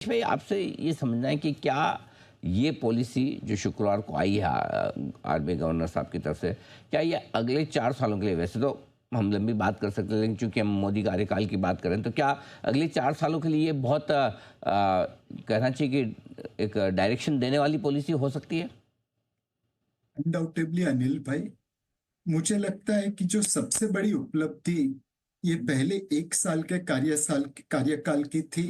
नीलेश भाई, आपसे ये समझना है कि क्या ये पॉलिसी जो शुक्रवार को आई है आरबीआई गवर्नर साहब की तरफ से, क्या ये अगले 4 सालों के लिए, वैसे तो हम लंबी बात कर सकते हैं लेकिन चूंकि हम मोदी कार्यकाल की बात करें तो क्या अगले 4 सालों के लिए ये बहुत कहना चाहिए कि एक डायरेक्शन देने वाली पॉलिसी हो सकती है? अनडाउटेबली अनिल भाई, मुझे लगता है कि जो सबसे बड़ी उपलब्धि ये पहले 1 साल के कार्यकाल की थी,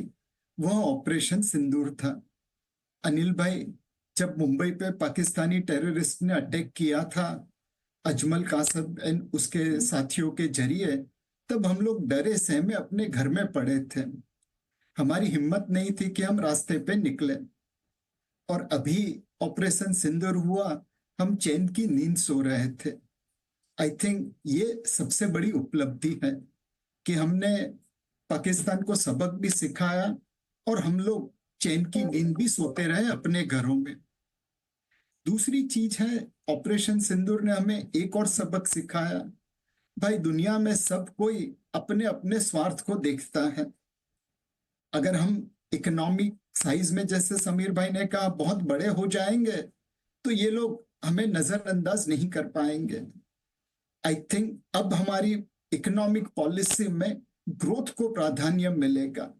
वह ऑपरेशन सिंदूर था। अनिल भाई, जब मुंबई पे पाकिस्तानी टेररिस्ट ने अटैक किया था अजमल कासब एंड उसके साथियों के जरिए, तब हम लोग डरे सहमे अपने घर में पड़े थे। हमारी हिम्मत नहीं थी कि हम रास्ते पे निकले। और अभी ऑपरेशन सिंदूर हुआ, हम चैन की नींद सो रहे थे। आई थिंक ये सबसे बड़ी उपलब्धि है कि हमने पाकिस्तान को सबक भी सिखाया और हम लोग चैन की नींद भी सोते रहे अपने घरों में। दूसरी चीज है, ऑपरेशन सिंदूर ने हमें एक और सबक सिखाया। भाई, दुनिया में सब कोई अपने अपने स्वार्थ को देखता है। अगर हम इकोनॉमिक साइज में, जैसे समीर भाई ने कहा, बहुत बड़े हो जाएंगे तो ये लोग हमें नजरअंदाज नहीं कर पाएंगे। आई थिंक अब हमारी इकोनॉमिक पॉलिसी में ग्रोथ को प्राधान्य मिलेगा।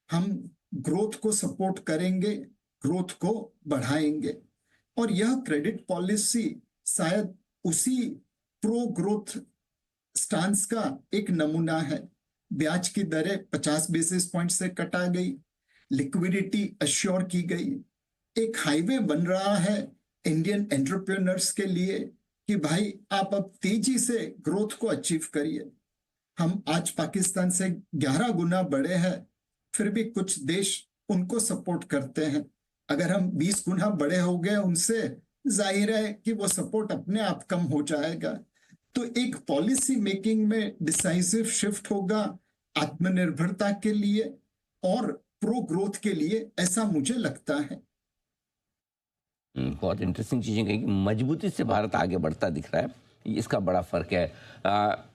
हम ग्रोथ को सपोर्ट करेंगे, ग्रोथ को बढ़ाएंगे। और यह क्रेडिट पॉलिसी शायद उसी प्रो ग्रोथ स्टांस का एक नमूना है। ब्याज की दरें 50 बेसिस पॉइंट से कटा गई, लिक्विडिटी अश्योर की गई, एक हाईवे बन रहा है इंडियन एंटरप्रेन्योर्स के लिए कि भाई आप अब तेजी से ग्रोथ को अचीव करिए। हम आज पाकिस्तान से 11 गुना बड़े हैं, फिर भी कुछ देश उनको सपोर्ट करते हैं। अगर हम 20 गुना बड़े हो गए उनसे, जाहिर है कि वो सपोर्ट अपने आप कम हो जाएगा। तो एक पॉलिसी मेकिंग में डिसाइसिव शिफ्ट होगा आत्मनिर्भरता के लिए और प्रो ग्रोथ के लिए, ऐसा मुझे लगता है। बहुत इंटरेस्टिंग चीज़ें कही कि मजबूती से भारत आगे बढ़ता दिख रहा है, इसका बड़ा फर्क है।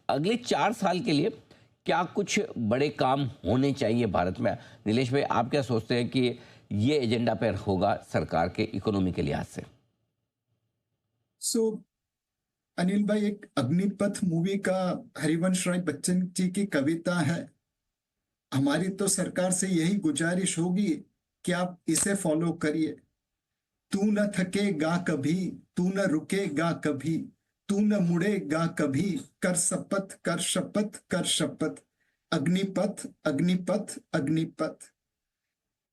अगले 4 साल के लिए क्या कुछ बड़े काम होने चाहिए भारत में? नीलेश भाई, आप क्या सोचते हैं कि ये एजेंडा पर होगा सरकार के इकोनॉमी के लिहाज से? अनिल भाई, एक अग्निपथ मूवी का हरिवंश राय बच्चन जी की कविता है। हमारी तो सरकार से यही गुजारिश होगी कि आप इसे फॉलो करिए। तू न थकेगा कभी, तू न रुकेगा कभी, तू न मुड़ेगा कभी, कर शपथ कर शपथ कर शपथ, अग्निपथ अग्निपथ अग्निपथ।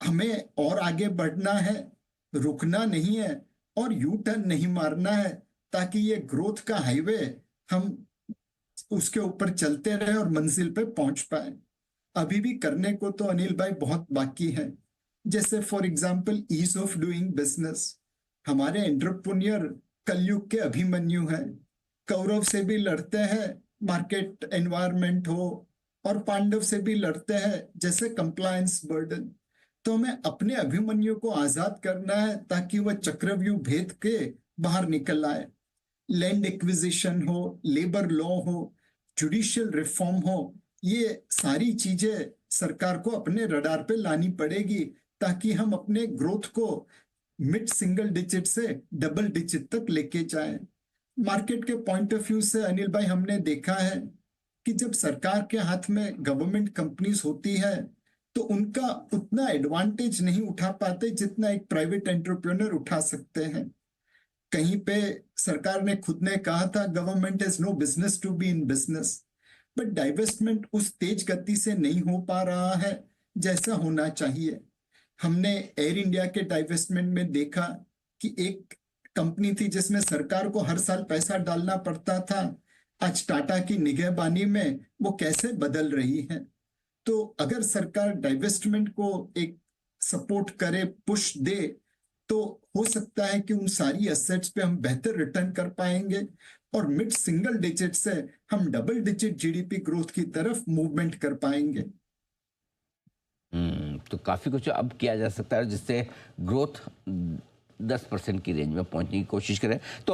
हमें और आगे बढ़ना है, रुकना नहीं है और यू टर्न नहीं मारना है, ताकि ये ग्रोथ का हाईवे हम उसके ऊपर चलते रहे और मंजिल पे पहुंच पाए। अभी भी करने को तो अनिल भाई बहुत बाकी है। जैसे for example ease of doing business. हमारे एंटरप्रेन्योर कलयुग के अभिमन्यु हैं, कौरव से भी लड़ते हैं मार्केट एनवायरनमेंट हो, और पांडव से भी लड़ते हैं जैसे कंप्लायंस बर्डन। तो हमें अपने अभिमन्यु को आजाद करना है ताकि वह चक्रव्यूह भेद के बाहर निकल आए। लैंड एक्विजिशन हो, लेबर लॉ हो, जुडिशियल रिफॉर्म हो, ये सारी चीजें सरकार को अपने रडार पे लानी पड़ेगी ताकि हम अपने ग्रोथ को मिड सिंगल डिजिट से डबल डिजिट तक लेके जाएं। मार्केट के पॉइंट ऑफ व्यू से अनिल भाई, हमने देखा है कि जब सरकार के हाथ में गवर्नमेंट कंपनीज होती है तो उनका उतना एडवांटेज नहीं उठा पाते जितना एक प्राइवेट एंटरप्रेन्योर उठा सकते हैं। कहीं पे सरकार ने खुद ने कहा था, government has no business to be in business. But divestment उस तेज गति से नहीं हो पा रहा है जैसा होना चाहिए। हमने एयर इंडिया के डाइवेस्टमेंट में देखा कि एक कंपनी थी जिसमें सरकार को हर साल पैसा डालना पड़ता था, आज टाटा की निगहबानी में वो कैसे बदल रही है। तो अगर सरकार डाइवेस्टमेंट को एक सपोर्ट करे, पुश दे, तो हो सकता है कि उन सारी एसेट्स पे हम बेहतर रिटर्न कर पाएंगे और मिड सिंगल डिजिट से हम डबल डिजिट जीडीपी ग्रोथ की तरफ मूवमेंट कर पाएंगे। तो काफ़ी कुछ अब किया जा सकता है जिससे ग्रोथ 10% की रेंज में पहुंचने की कोशिश करें तो